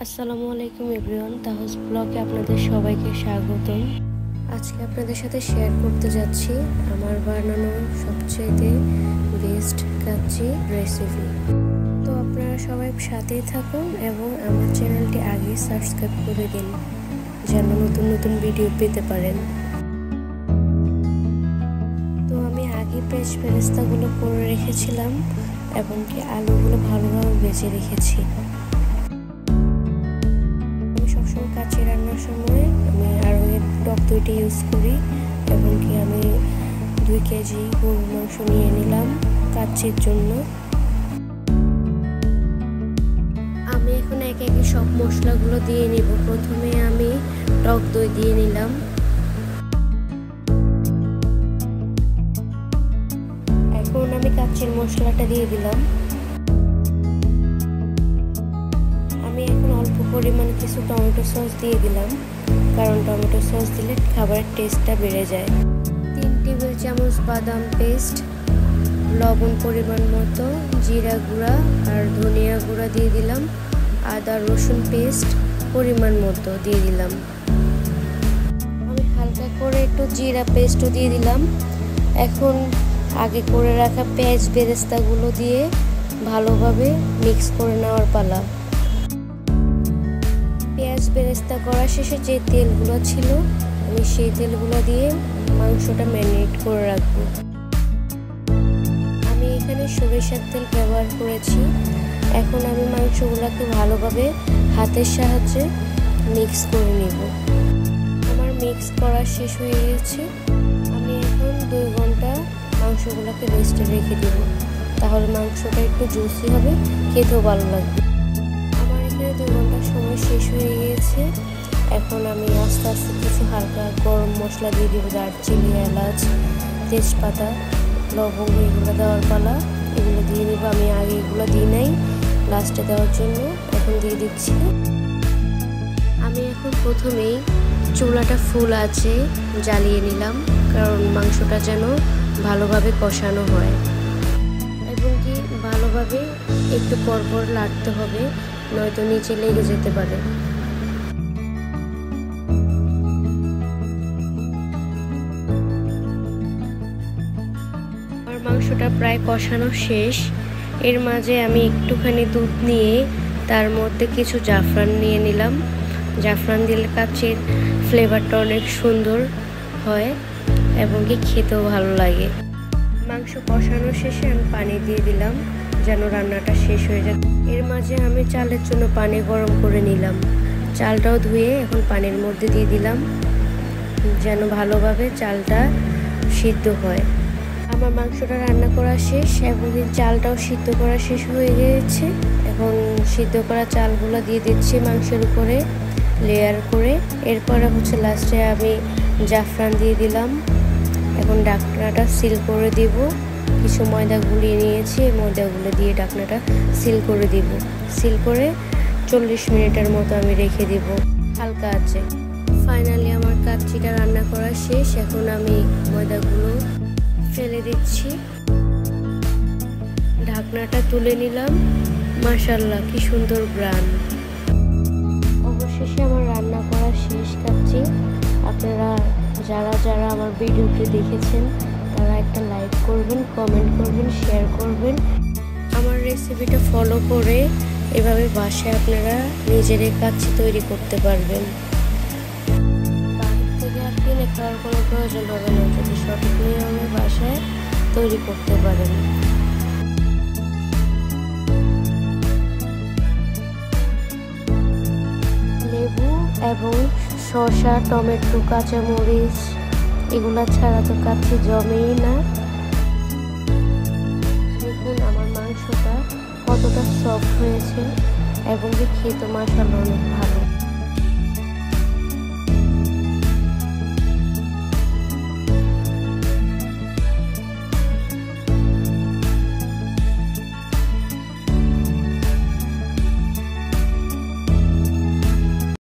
আসসালামু আলাইকুম এভরিওয়ান, তাহস ব্লগে আপনাদের সবাইকে স্বাগতম। আজকে আপনাদের সাথে শেয়ার করতে যাচ্ছি আমার বানানো সবচেয়ে বেস্ট কাচ্চি রেসিপি। তো আপনারা সবাই সাথেই থাকুন এবং আমার চ্যানেলটি আগে সাবস্ক্রাইব করে দিন যেন নতুন নতুন ভিডিও পেতে পারেন। তো আমি আগে পেস্তাগুলো করে রেখেছিলাম এবং কি আলুগুলো ভালোভাবে বেজে রেখেছি। কাচ্চি রান্নার সময় আমি আরও টক দইটা ইউজ করি এবং কি আমি 2 কেজি গরুর মাংস নিয়ে নিলাম কাচ্চির জন্য। আমি এখন একে একে সব মশলাগুলো দিয়ে নিব। প্রথমে আমি টক দই দিয়ে নিলাম, এখন আমি কাচ্চির মশলাটা দিয়ে দিলাম। আমি এখন অল্প পরিমাণে কিছু টমেটো সস দিয়ে দিলাম, কারণ টমেটো সস দিলে খাবারের টেস্টটা বেড়ে যায়। 3 টেবিল চামচ বাদাম পেস্ট, লবণ পরিমাণ মতো, জিরা গুঁড়া আর ধনিয়া গুঁড়া দিয়ে দিলাম, আদা রসুন পেস্ট পরিমাণ মতো দিয়ে দিলাম। আমি হালকা করে একটু জিরা পেস্টও দিয়ে দিলাম। এখন আগে করে রাখা পেঁয়াজ বেরেস্তাগুলো দিয়ে ভালোভাবে মিক্স করে নেওয়ার পালা। পেঁয়াজ বেরেস্তা করা শেষে যে তেলগুলো ছিল আমি সেই তেলগুলো দিয়ে মাংসটা ম্যারিনেট করে রাখবো। আমি এখানে সরিষার তেল ব্যবহার করেছি। এখন আমি মাংসগুলোকে ভালোভাবে হাতের সাহায্যে মিক্স করে নিব। আমার মিক্স করা শেষ হয়ে গেছে। আমি এখন 2 ঘন্টা মাংসগুলোকে রেস্টে রেখে দেব, তাহলে মাংসটা একটু জুসি হবে, খেতেও ভালো লাগবে। 2 ঘন্টার সময় শেষ হয়ে গিয়েছে। এখন আমি আস্তে আস্তে কিছু হালকা গরম মশলা দিয়ে দিব, দারচিনি, এলাচ, তেজপাতা, লবঙ্গ, এগুলো দেওয়ার পালা। এগুলো দিয়ে নিব। আমি আগে এগুলো দিই নাই, লাস্টে দেওয়ার জন্য এখন দিয়ে দিচ্ছি। আমি এখন প্রথমেই চুলাটা ফুল আছে জ্বালিয়ে নিলাম, কারণ মাংসটা যেন ভালোভাবে কষানো হয় এবং কি ভালোভাবে একটু পরপর লাড়তে হবে, নয়তো নিচে লেগে যেতে পারে। আমার মাংসটা প্রায় কষানো শেষ। এর মাঝে আমি একটুখানি দুধ নিয়ে তার মধ্যে কিছু জাফরান নিয়ে নিলাম। জাফরান দিলে কাচ্চির ফ্লেভারটা অনেক সুন্দর হয় এবং কি খেতেও ভালো লাগে। মাংস কষানো শেষে আমি পানি দিয়ে দিলাম যেন রান্নাটা শেষ হয়ে যায়। এর মাঝে আমি চালের জন্য পানি গরম করে নিলাম। চালটাও ধুয়ে এখন পানির মধ্যে দিয়ে দিলাম যেন ভালোভাবে চালটা সিদ্ধ হয়। আমার মাংসটা রান্না করা শেষ এবং চালটাও সিদ্ধ করা শেষ হয়ে গিয়েছে। এখন সিদ্ধ করা চালগুলো দিয়ে দিচ্ছি মাংসের উপরে লেয়ার করে। এরপরে লাস্টে আমি জাফরান দিয়ে দিলাম। এখন ঢাকনাটা সিল করে দিব। কিছু ময়দা গুলিয়ে নিয়েছি, এই ময়দাগুলো দিয়ে ঢাকনাটা সিল করে দিব। সিল করে 40 মিনিটের মতো আমি রেখে দিব হালকা আঁচে। ফাইনালি আমার কাচ্চিটা রান্না করা শেষ। এখন আমি ময়দাগুলো ফেলে দিচ্ছি, ঢাকনাটা তুলে নিলাম। মাশাআল্লাহ, কি সুন্দর গ্রান। অবশেষে আমার রান্না করা শেষ কাচ্চি। আপনারা যারা আমার ভিডিওটি দেখেছেন তারা একটা লাইক করবেন, কমেন্ট করবেন, শেয়ার করবেন। আমার রেসিপিটা ফলো করে এভাবে বাসায় আপনারা নিজেদের কাচ্চি তৈরি করতে পারবেন। বাইরে থেকে আর কিনে খাওয়ার কোনো প্রয়োজন হবে না যদি সঠিক নিয়মে বাসায় তৈরি করতে পারেন। লেবু এবং শসা, টমেটো, কাঁচামরিচ এগুলা ছাড়া তো কাচ্চি জমেই না। দেখুন আমার মাংসটা কতটা সফট হয়েছে এবং খেতে মাশাআল্লাহ অনেক ভালো।